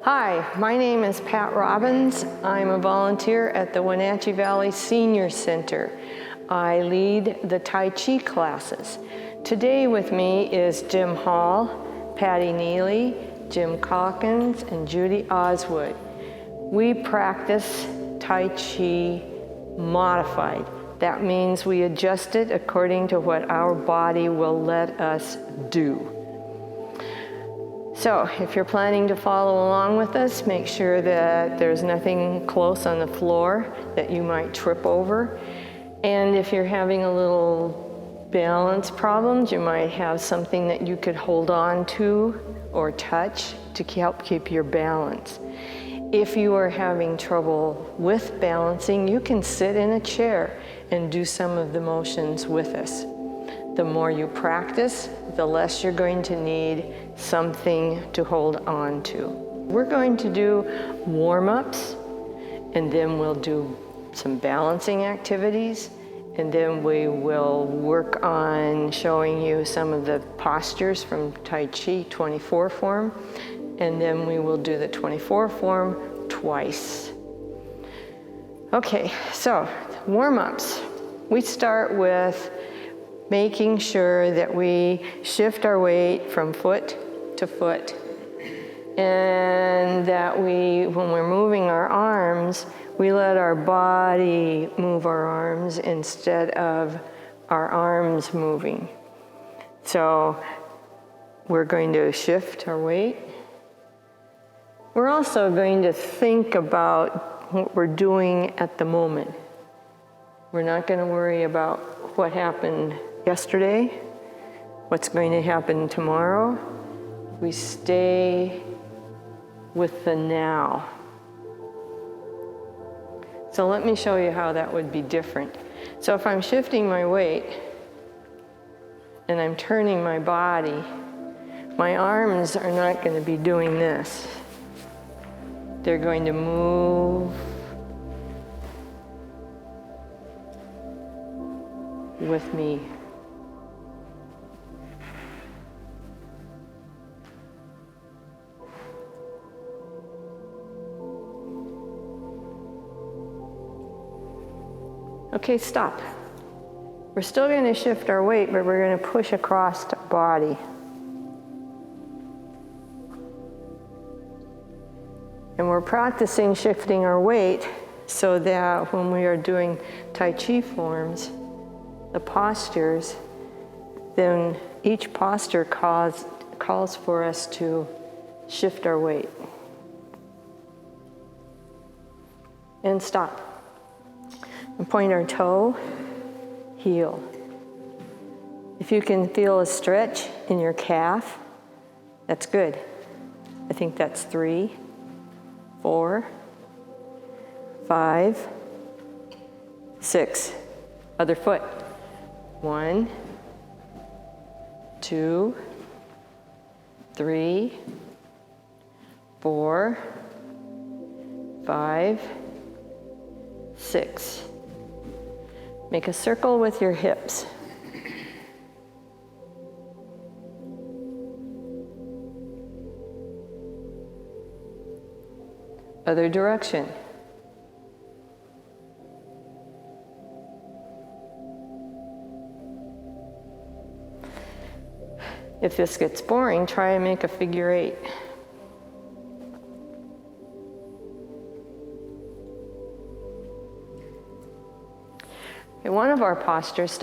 Hi, my name is Pat Robbins. I'm a volunteer at the Wenatchee Valley Senior Center. I lead the Tai Chi classes. Today with me is Jim Hall, Patty Neely, Jim Calkins, and Judy Oswood. We practice Tai Chi modified. That means we adjust it according to what our body will let us do. So if you're planning to follow along with us, make sure that there's nothing close on the floor that you might trip over. And if you're having a little balance problems, you might have something that you could hold on to or touch to help keep your balance. If you are having trouble with balancing, you can sit in a chair and do some of the motions with us. The more you practice, the less you're going to need something to hold on to. We're going to do warm-ups, and then we'll do some balancing activities, and then we will work on showing you some of the postures from Tai Chi 24 form, and then we will do the 24 form twice. Okay, so warm-ups. We start with making sure that we shift our weight from foot to foot, and that when we're moving our arms, we let our body move our arms instead of our arms moving. So we're going to shift our weight. We're also going to think about what we're doing at the moment. We're not going to worry about what happened yesterday, what's going to happen tomorrow. We stay with the now. So let me show you how that would be different. So if I'm shifting my weight and I'm turning my body, my arms are not going to be doing this. They're going to move with me. Okay, stop. We're still going to shift our weight, but we're going to push across the body. And we're practicing shifting our weight so that when we are doing Tai Chi forms, the postures, then each posture calls for us to shift our weight. And stop. And point our toe, heel. If you can feel a stretch in your calf, that's good. I think that's 3, 4, 5, 6. Other foot. 1, 2, 3, 4, 5, 6. Make a circle with your hips. Other direction. If this gets boring, try and make a figure 8. Okay, one of our postures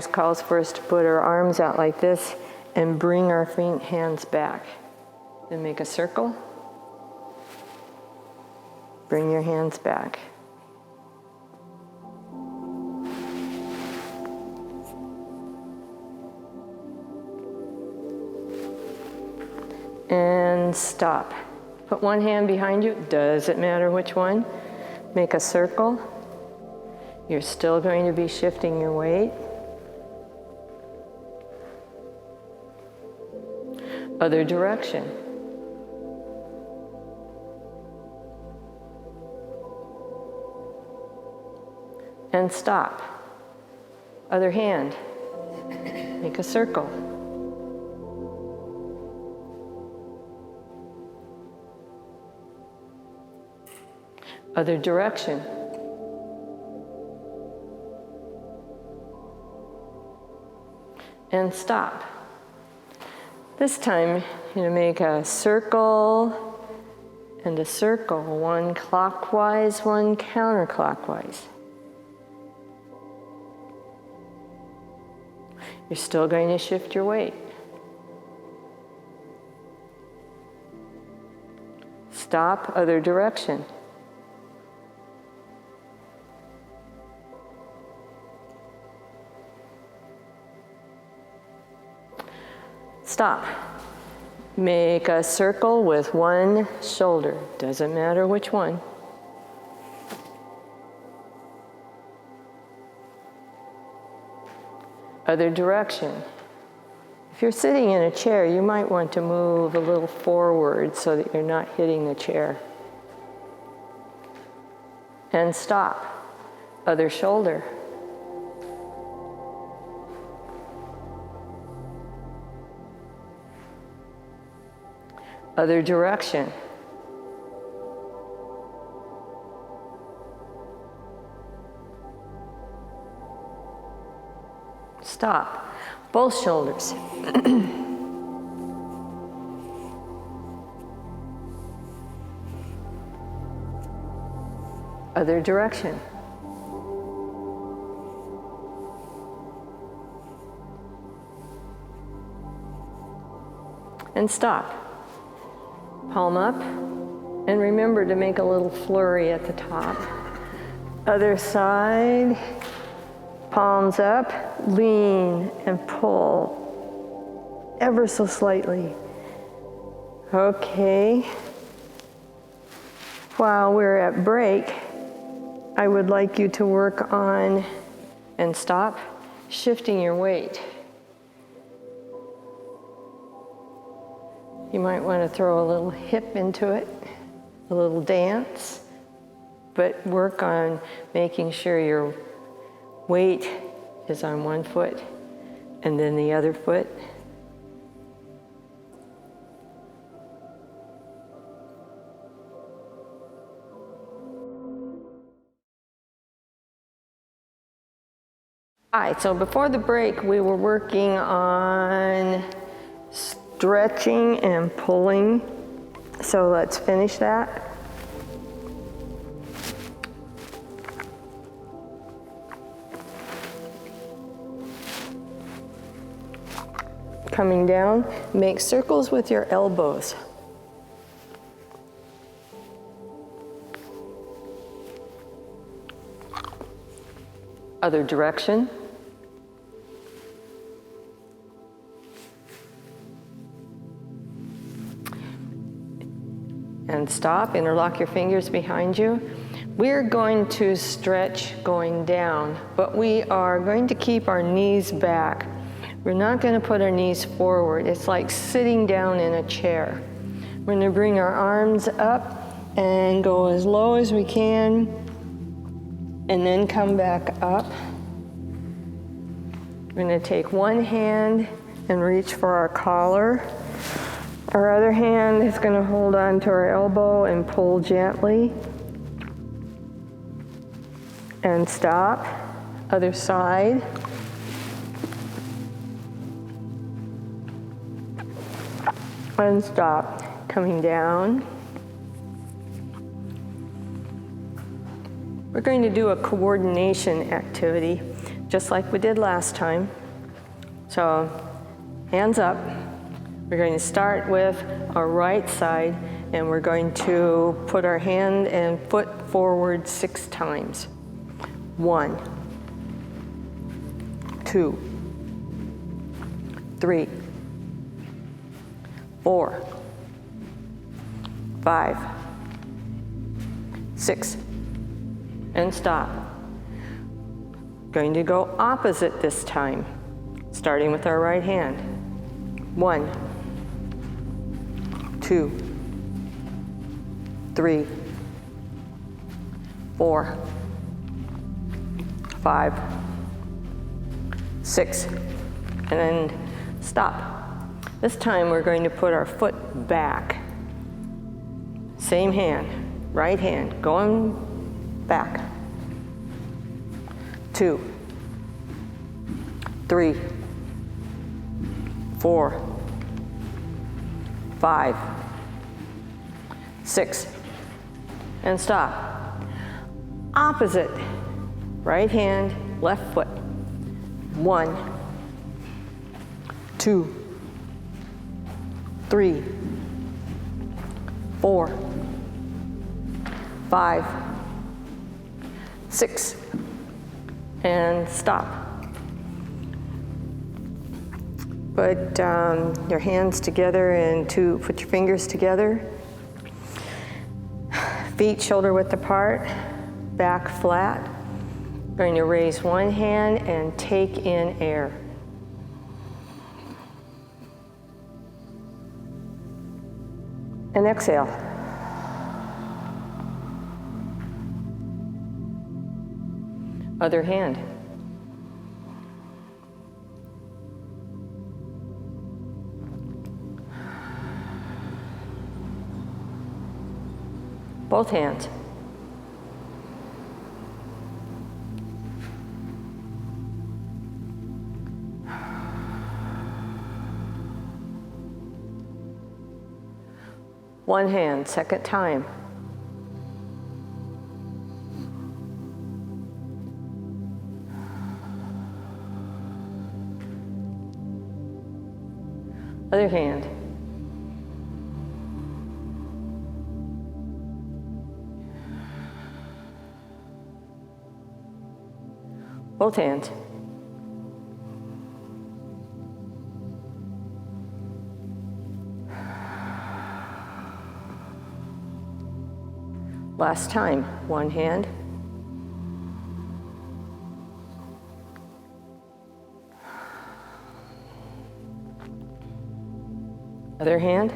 calls for us to put our arms out like this and bring our hands back. Then make a circle. Bring your hands back. And stop. Put one hand behind you. Doesn't matter which one. Make a circle. You're still going to be shifting your weight. Other direction. And stop. Other hand. Make a circle. Other direction. And stop. This time, you're going to make a circle and a circle, one clockwise, one counterclockwise. You're still going to shift your weight. Stop, other direction. Stop. Make a circle with one shoulder. Doesn't matter which one. Other direction. If you're sitting in a chair, you might want to move a little forward so that you're not hitting the chair. And stop. Other shoulder. Other direction. Stop. Both shoulders. Other direction. And stop. Palm up, and remember to make a little flurry at the top. Other side, palms up, lean and pull ever so slightly. Okay. While we're at break, I would like you to work on, and stop, shifting your weight. You might want to throw a little hip into it, a little dance, but work on making sure your weight is on one foot and then the other foot. All right, so before the break, we were working on stretching and pulling. So let's finish that. Coming down, make circles with your elbows. Other direction. And stop, interlock your fingers behind you. We're going to stretch going down, but we are going to keep our knees back. We're not going to put our knees forward. It's like sitting down in a chair. We're going to bring our arms up and go as low as we can, and then come back up. We're going to take one hand and reach for our collar. Our other hand is going to hold on to our elbow and pull gently. And stop. Other side. And stop. Coming down. We're going to do a coordination activity, just like we did last time. So, hands up. We're going to start with our right side, and we're going to put our hand and foot forward 6 times. 1, 2, 3, 4, 5, 6, and stop. Going to go opposite this time, starting with our right hand. 1, 2, 3, 4, 5, 6, and then stop. This time we're going to put our foot back. Same hand, right hand, going back. 2, 3, 4, 5, 6, and stop. Opposite, right hand, left foot. 1, 2, 3, 4, 5, 6, and stop. Put your hands together and put your fingers together. Feet shoulder width apart, back flat. Going to raise one hand and take in air. And exhale. Other hand. Both hands. One hand, second time. Other hand. Both hands. Last time, one hand. Other hand.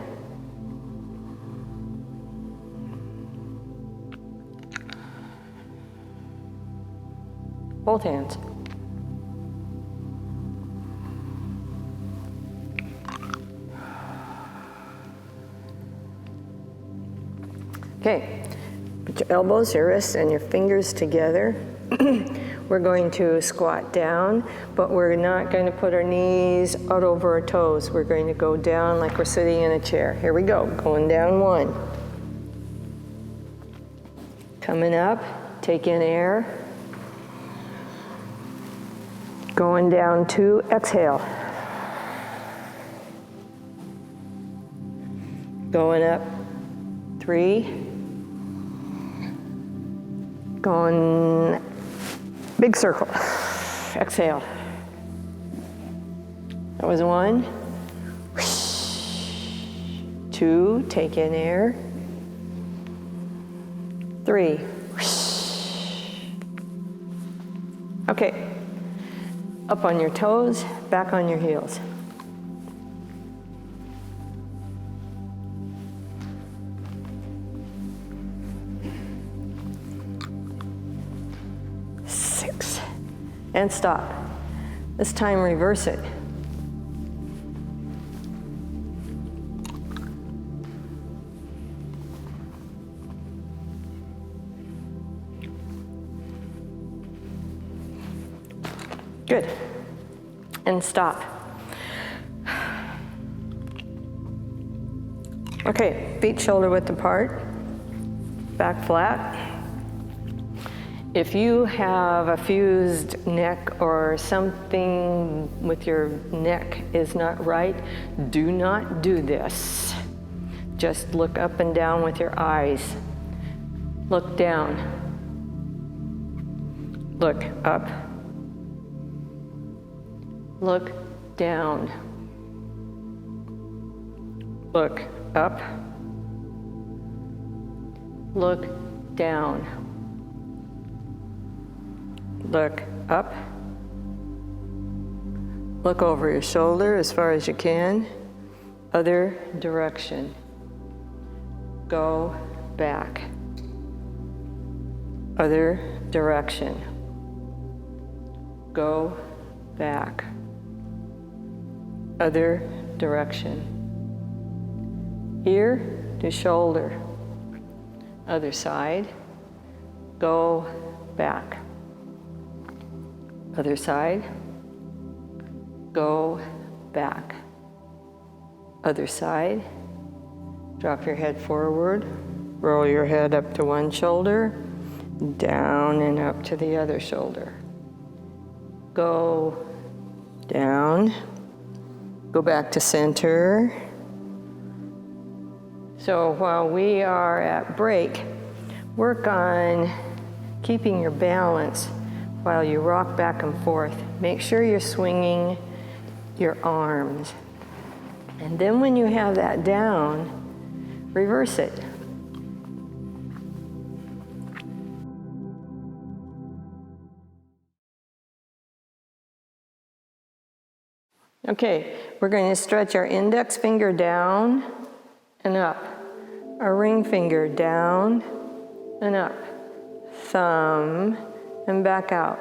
Both hands. Okay, put your elbows, your wrists, and your fingers together. We're going to squat down, but we're not going to put our knees out over our toes. We're going to go down like we're sitting in a chair. Here we go, going down 1. Coming up, take in air. Going down 2, exhale. Going up 3. Going big circle. Exhale. That was 1. 2, take in air. 3. Okay. Up on your toes, back on your heels. And stop. This time reverse it. Good. And stop. Okay, feet shoulder width apart, back flat. If you have a fused neck or something with your neck is not right, do not do this. Just look up and down with your eyes. Look down. Look up. Look down. Look up. Look down. Look up. Look over your shoulder as far as you can. Other direction. Go back. Other direction. Go back. other direction. Ear to shoulder, other side, go back. Other side, go back. Other side, drop your head forward, roll your head up to one shoulder, down and up to the other shoulder. Go down, go back to center. So while we are at break, work on keeping your balance while you rock back and forth. Make sure you're swinging your arms. And then when you have that down, reverse it. Okay, we're going to stretch our index finger down and up. Our ring finger down and up. Thumb and back out.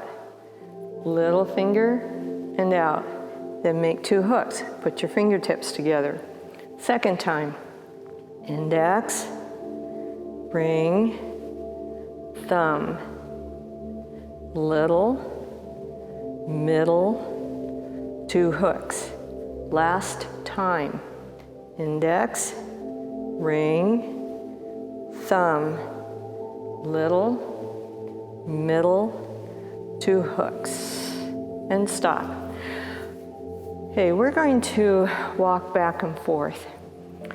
Little finger and out. Then make two hooks. Put your fingertips together. Second time. Index, ring, thumb. Little, middle, two hooks. Last time. Index, ring, thumb, little, middle, two hooks, and stop. Okay, we're going to walk back and forth.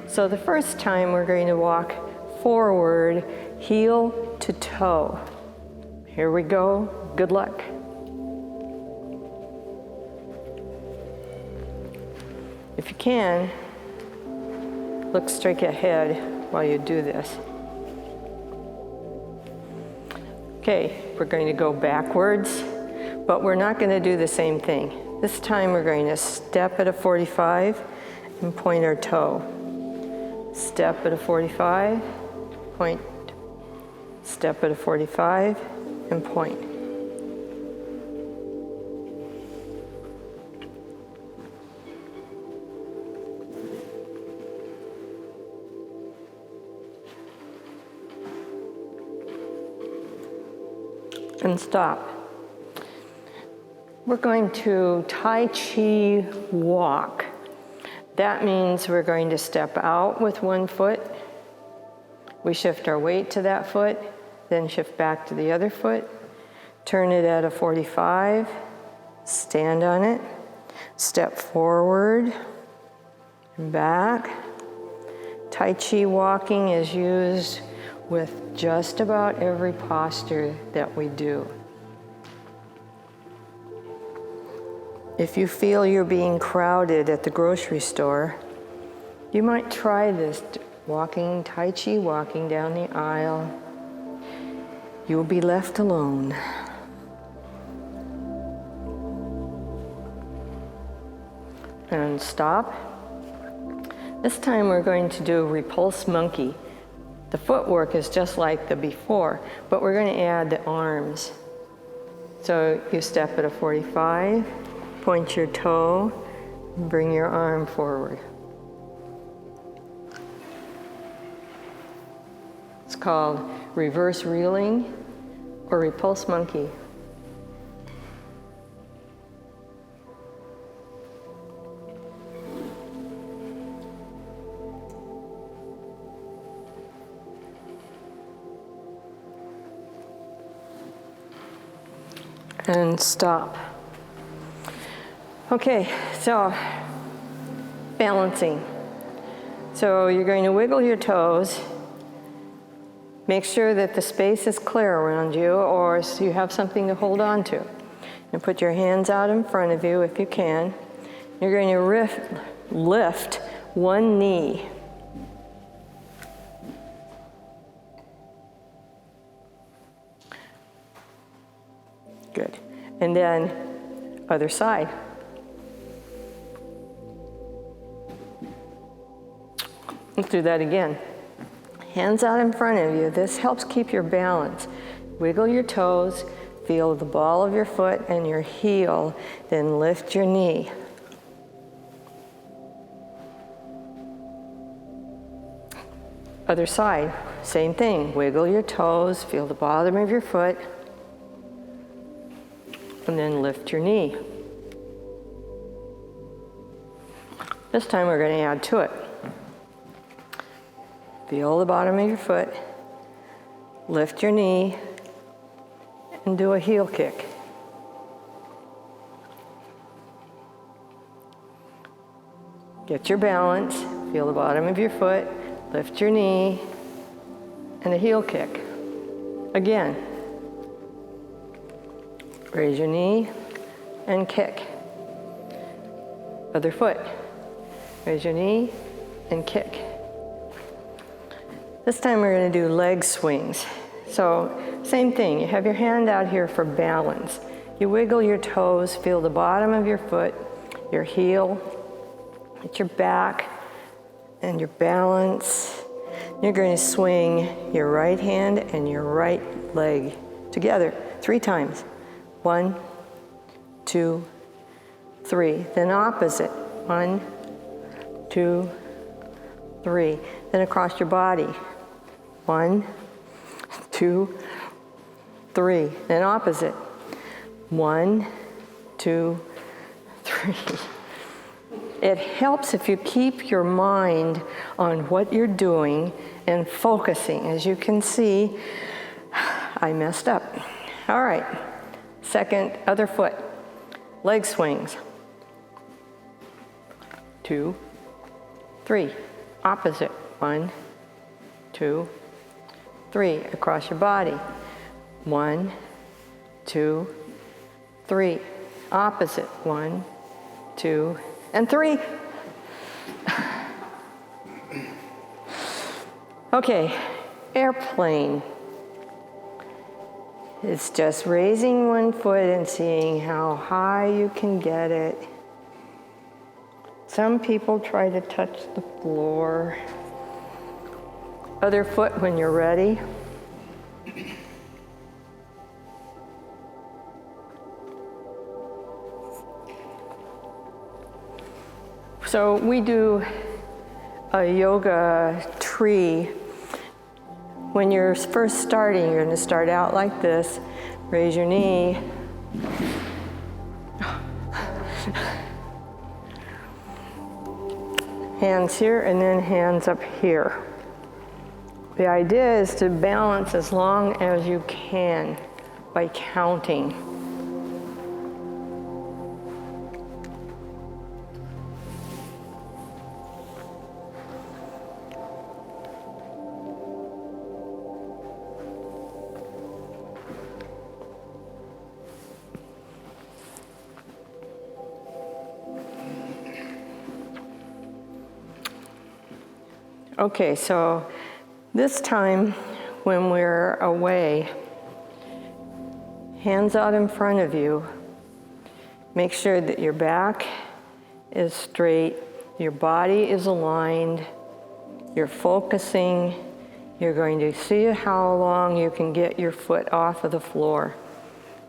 So the first time we're going to walk forward, heel to toe. Here we go, good luck. If you can, look straight ahead while you do this. Okay, we're going to go backwards, but we're not going to do the same thing. This time we're going to step at a 45 and point our toe. Step at a 45, point. Step at a 45 and point. And stop. We're going to Tai Chi walk. That means we're going to step out with one foot. We shift our weight to that foot, then shift back to the other foot. Turn it at a 45, stand on it, step forward and back. Tai Chi walking is used with just about every posture that we do. If you feel you're being crowded at the grocery store, you might try this walking, Tai Chi walking down the aisle. You'll be left alone. And stop. This time we're going to do repulse monkey. The footwork is just like the before, but we're going to add the arms. So you step at a 45, point your toe, and bring your arm forward. It's called reverse reeling or repulse monkey. And stop. Okay, so balancing. So you're going to wiggle your toes. Make sure that the space is clear around you, or so you have something to hold on to. And put your hands out in front of you if you can. You're going to lift one knee. Good. And then other side. Let's do that again. Hands out in front of you. This helps keep your balance. Wiggle your toes, feel the ball of your foot and your heel, then lift your knee. Other side, same thing. Wiggle your toes, feel the bottom of your foot, and then lift your knee. This time we're going to add to it. Feel the bottom of your foot, lift your knee, and do a heel kick. Get your balance, feel the bottom of your foot, lift your knee, and a heel kick. Again. Raise your knee and kick. Other foot. Raise your knee and kick. This time we're going to do leg swings. So same thing, you have your hand out here for balance. You wiggle your toes, feel the bottom of your foot, your heel, at your back, and your balance. You're going to swing your right hand and your right leg together 3 times. 1, 2, 3. Then opposite. 1, 2, 3. Then across your body. 1, 2, 3. Then opposite. 1, 2, 3. It helps if you keep your mind on what you're doing and focusing. As you can see, I messed up. All right, second, other foot, leg swings. 2, 3, opposite. 1, 2, 3, across your body. 1, 2, 3, opposite. 1, 2, and 3. Okay, airplane. It's just raising one foot and seeing how high you can get it. Some people try to touch the floor. Other foot when you're ready. So we do a yoga tree. When you're first starting, you're going to start out like this. Raise your knee. Hands here and then hands up here. The idea is to balance as long as you can by counting. Okay, so this time when we're away, hands out in front of you, make sure that your back is straight, your body is aligned, you're focusing, you're going to see how long you can get your foot off of the floor.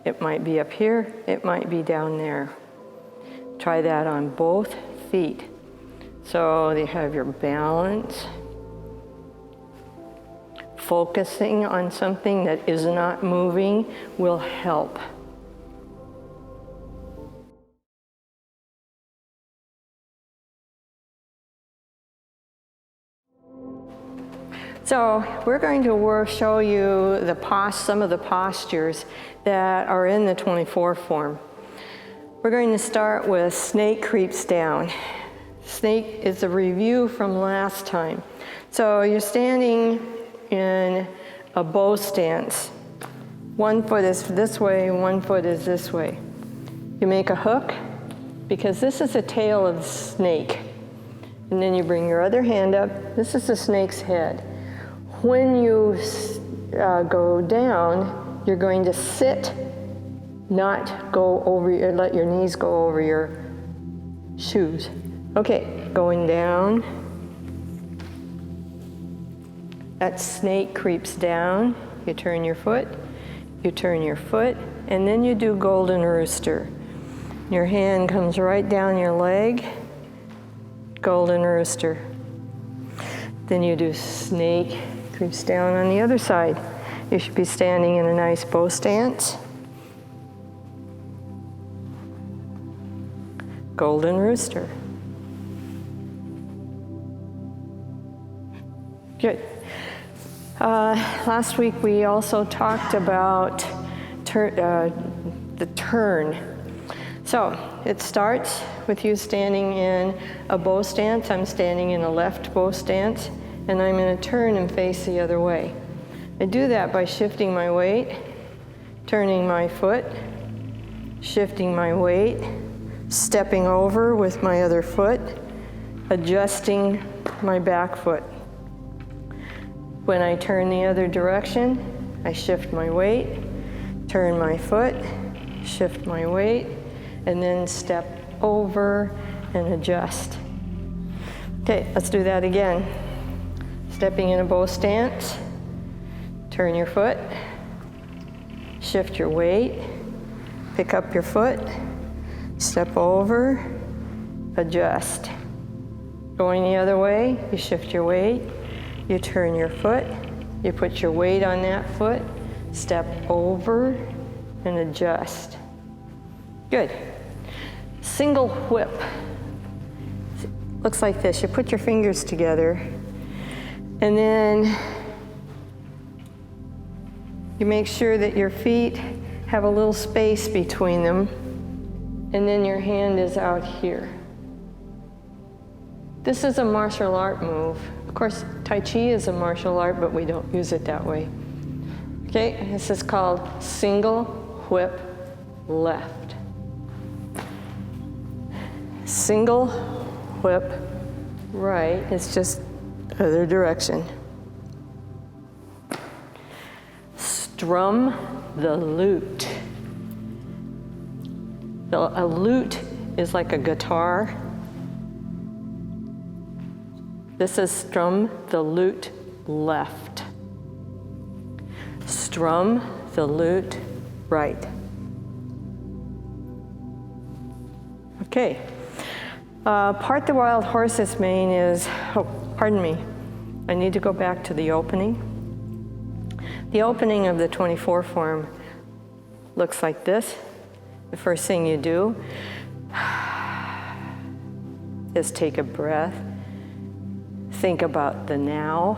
It might be up here, it might be down there. Try that on both feet. So you have your balance, focusing on something that is not moving will help. So we're going to show you some of the postures that are in the 24 form. We're going to start with snake creeps down. Snake is a review from last time. So you're standing in a bow stance. One foot is this way, one foot is this way. You make a hook, because this is the tail of the snake. And then you bring your other hand up. This is the snake's head. When you go down, you're going to sit, not go over let your knees go over your shoes. Okay, going down. That snake creeps down. You turn your foot, and then you do golden rooster. Your hand comes right down your leg, golden rooster. Then you do snake, creeps down on the other side. You should be standing in a nice bow stance. Golden rooster. Good. Last week we also talked about the turn. So it starts with you standing in a bow stance. I'm standing in a left bow stance, and I'm going to turn and face the other way. I do that by shifting my weight, turning my foot, shifting my weight, stepping over with my other foot, adjusting my back foot. When I turn the other direction, I shift my weight, turn my foot, shift my weight, and then step over and adjust. Okay, let's do that again. Stepping in a bow stance, turn your foot, shift your weight, pick up your foot, step over, adjust. Going the other way, you shift your weight, you turn your foot, you put your weight on that foot, step over and adjust. Good. Single whip. Looks like this. You put your fingers together, and then you make sure that your feet have a little space between them, and then your hand is out here. This is a martial art move. Of course, Tai Chi is a martial art, but we don't use it that way. Okay, this is called single whip left. Single whip right, it's just other direction. Strum the lute. A lute is like a guitar. This is strum the lute left. Strum the lute right. Okay. Part the wild horse's mane is, pardon me, I need to go back to the opening. The opening of the 24 form looks like this. The first thing you do is take a breath, think about the now,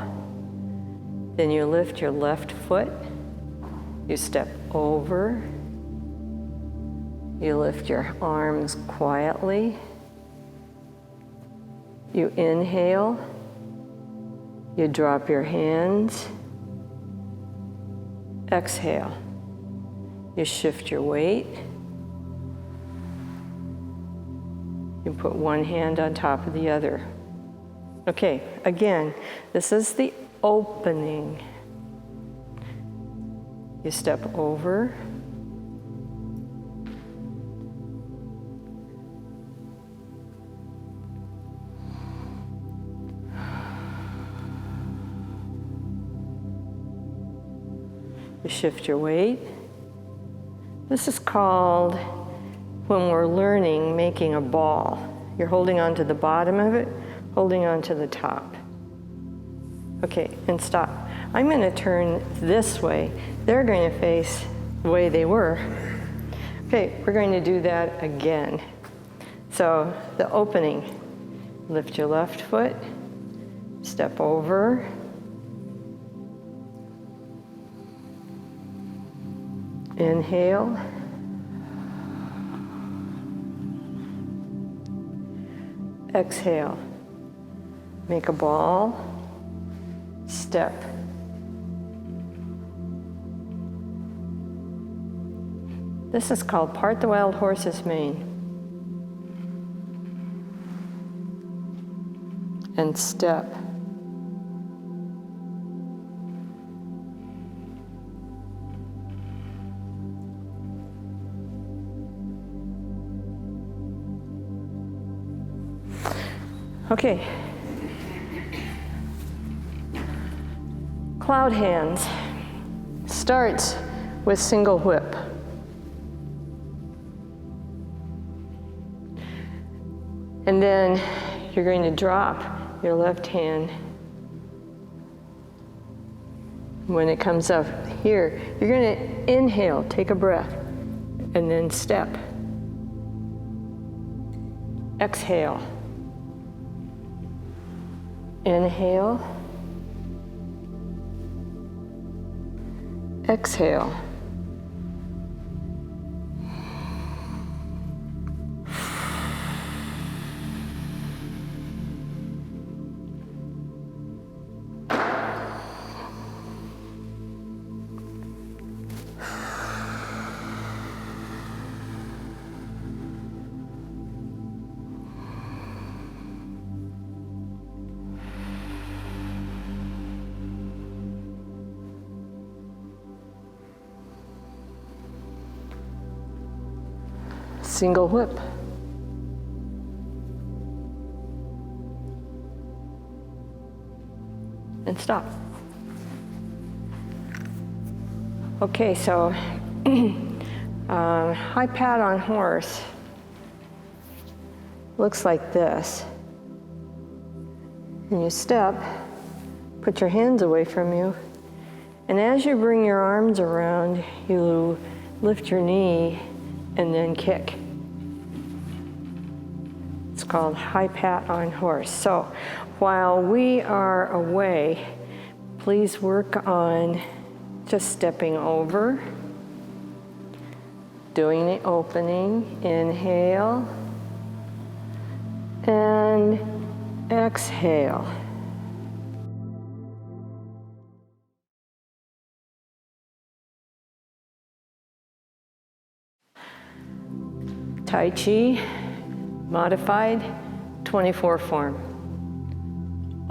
then you lift your left foot, you step over, you lift your arms quietly, you inhale, you drop your hands, exhale, you shift your weight, you put one hand on top of the other. Okay, again, this is the opening. You step over, you shift your weight. This is called, when we're learning, making a ball. You're holding on to the bottom of it, holding on to the top. Okay, and stop. I'm going to turn this way. They're going to face the way they were. Okay, we're going to do that again. So the opening, lift your left foot, step over, inhale, exhale, make a ball, step. This is called part the wild horse's mane. And step. Okay. Cloud hands starts with single whip. And then you're going to drop your left hand When it comes up here, you're going to inhale, take a breath, and then step. Exhale. Inhale. Exhale. Single whip. And stop. Okay, so high pat on horse looks like this. And you step, put your hands away from you, and as you bring your arms around, you lift your knee and then kick. It's called high pat on horse. So while we are away, please work on just stepping over, doing the opening, inhale, and exhale. Tai Chi, modified, 24 form.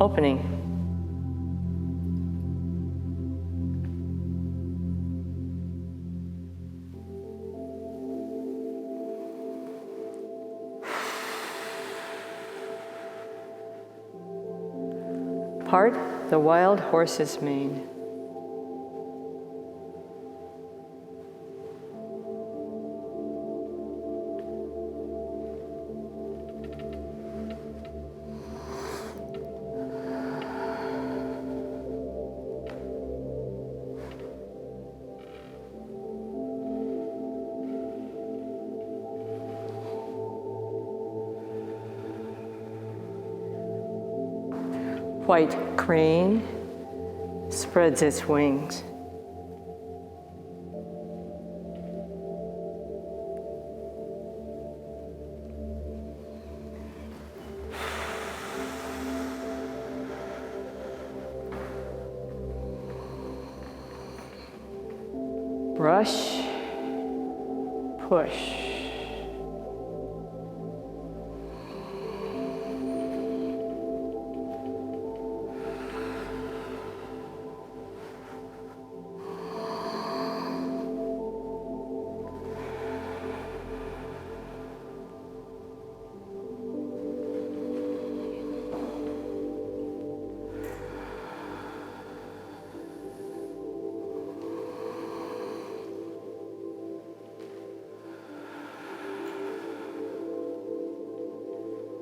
Opening. Part the wild horse's mane. White crane spreads its wings. Brush, push.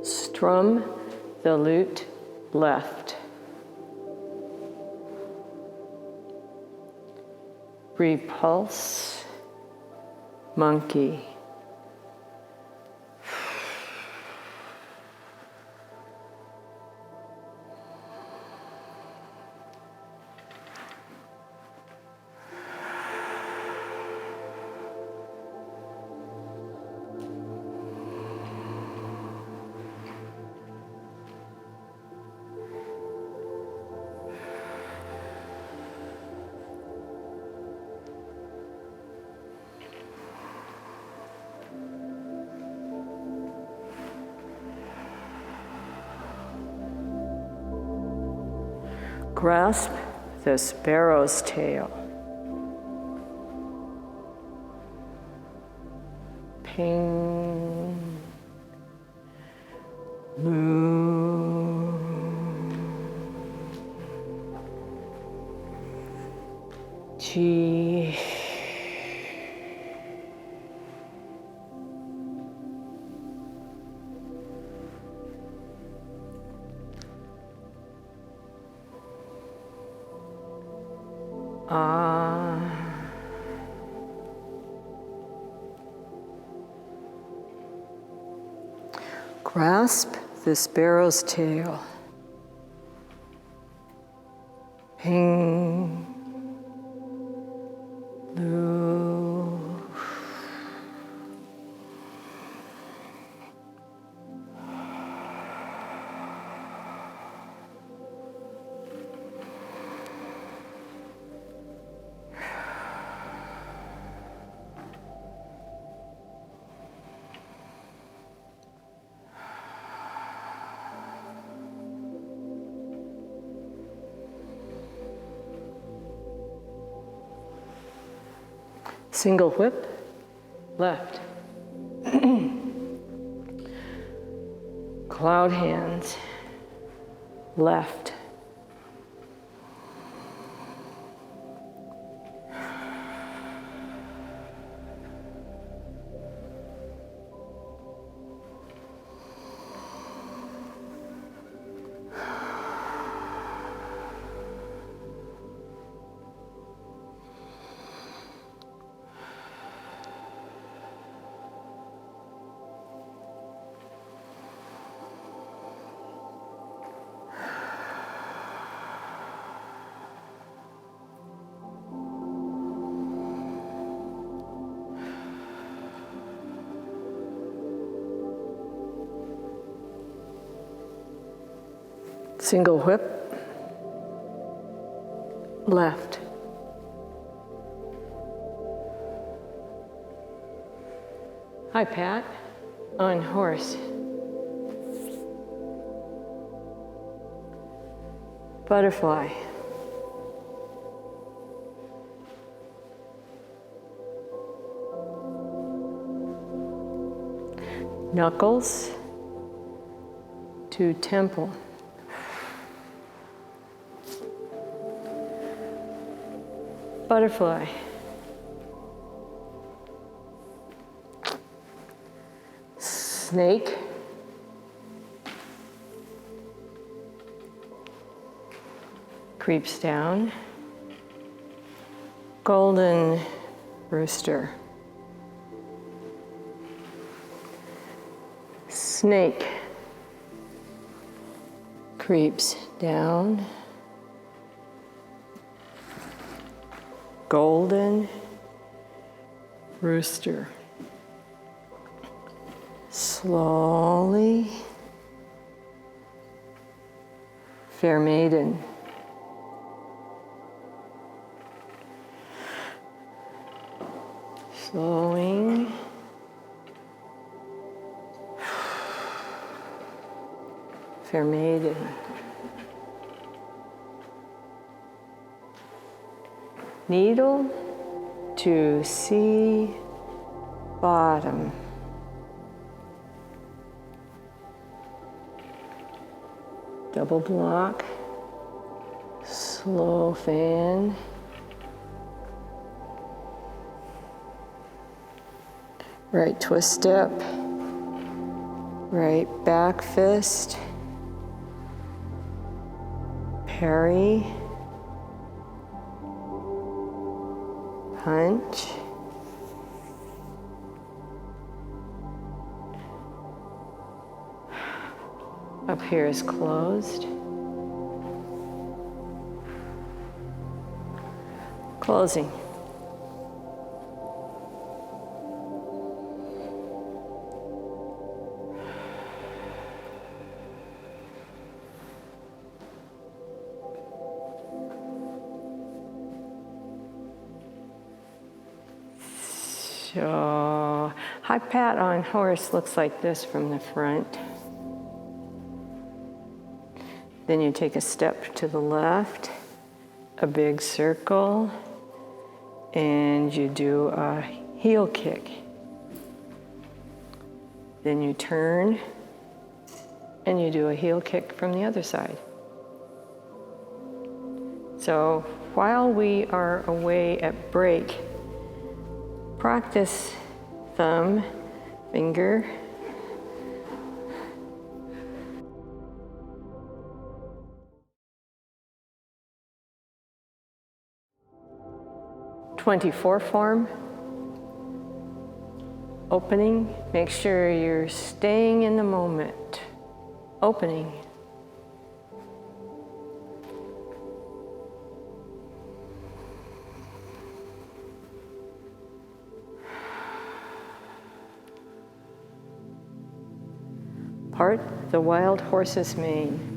Strum the lute left. Repulse, monkey. Grasp the sparrow's tail. Ping, moo, chi. Ah. Grasp the sparrow's tail. Ping. Loo. Single whip, left. Cloud hands, left. Single whip, left. Hi, Pat, on horse. Butterfly. Knuckles to temple. Butterfly. Snake. Creeps down. Golden rooster. Snake. Creeps down. Golden rooster. Slowly. Fair maiden. Slowing. Fair maiden. Needle to sea bottom. Double block. Slow fan. Right twist step. Right back fist. Parry. Punch. Up here is closed. Closing. So, high pat on horse looks like this from the front. Then you take a step to the left, a big circle, and you do a heel kick. Then you turn, and you do a heel kick from the other side. So while we are away at break, practice thumb, finger, 24 form. Opening, make sure you're staying in the moment. Opening. Part the wild horse's mane.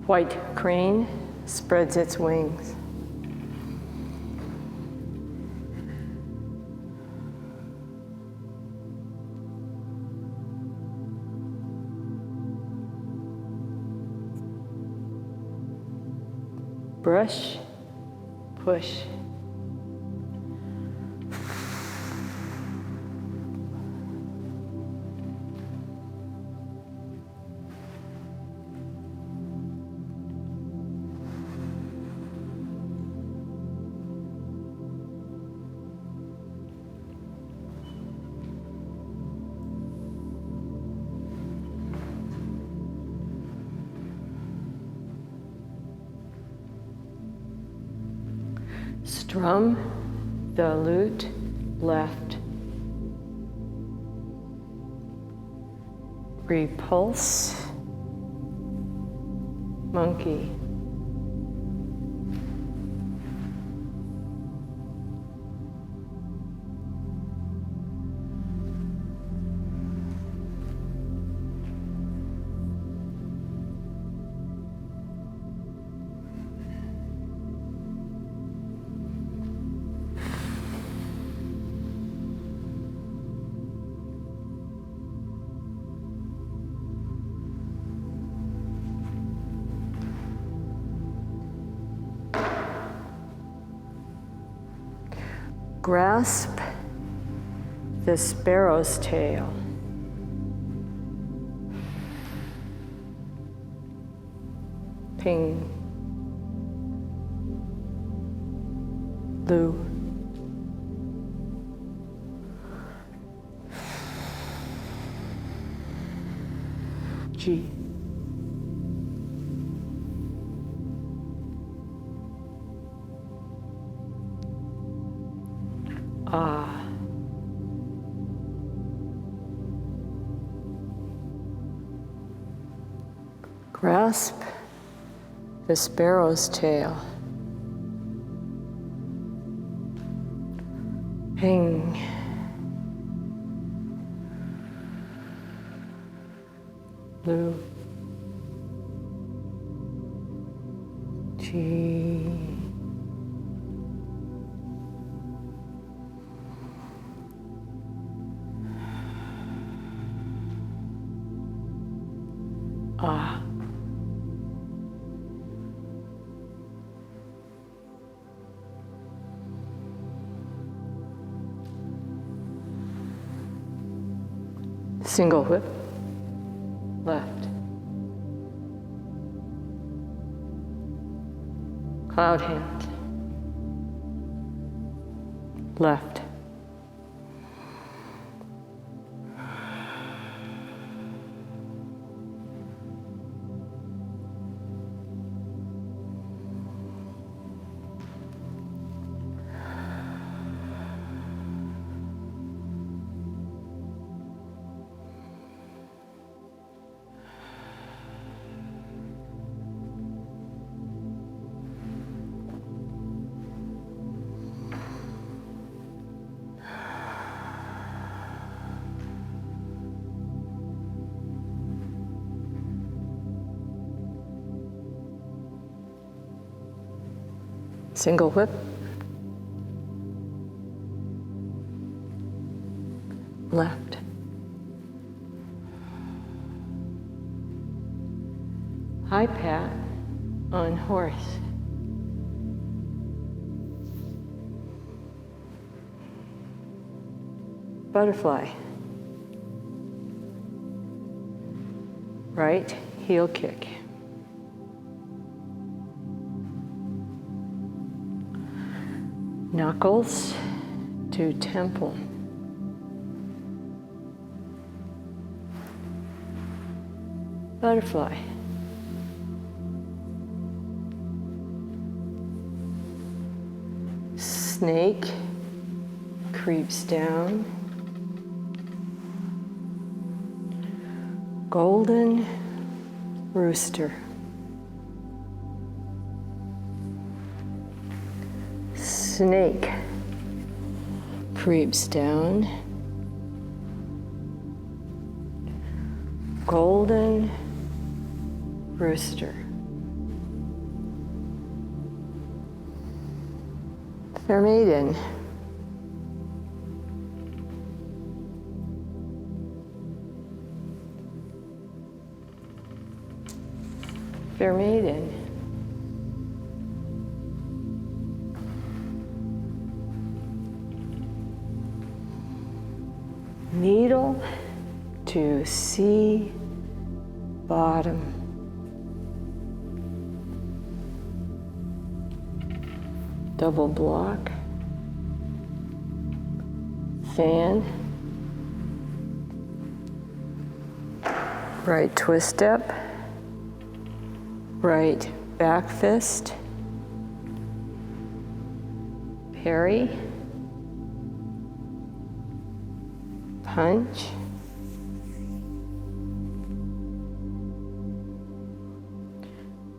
White crane spreads its wings. Brush, push. Strum the lute left. Repulse, monkey. Grasp the sparrow's tail. Ping. Lu. G. Ah. Grasp the sparrow's tail. Ping. Blue. G. Ah. Single whip, left. Cloud hand, left. Single whip, left. High pat on horse. Butterfly. right heel kick. Knuckles to temple. Butterfly. Snake creeps down. Golden rooster. Snake creeps down. Golden rooster. Fair maiden. Fair maiden. Needle to sea bottom. Double block. Fan. Right twist step. Right back fist. Parry. Punch.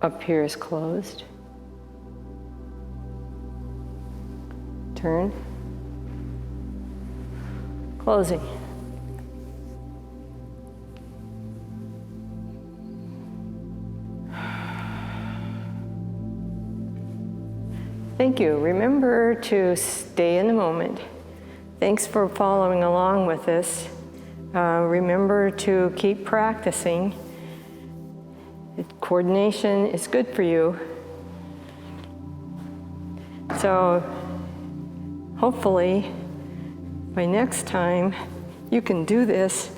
Up here is closed. Turn. Closing. Thank you. Remember to stay in the moment. Thanks for following along with this. Remember to keep practicing. Coordination is good for you. So hopefully by next time you can do this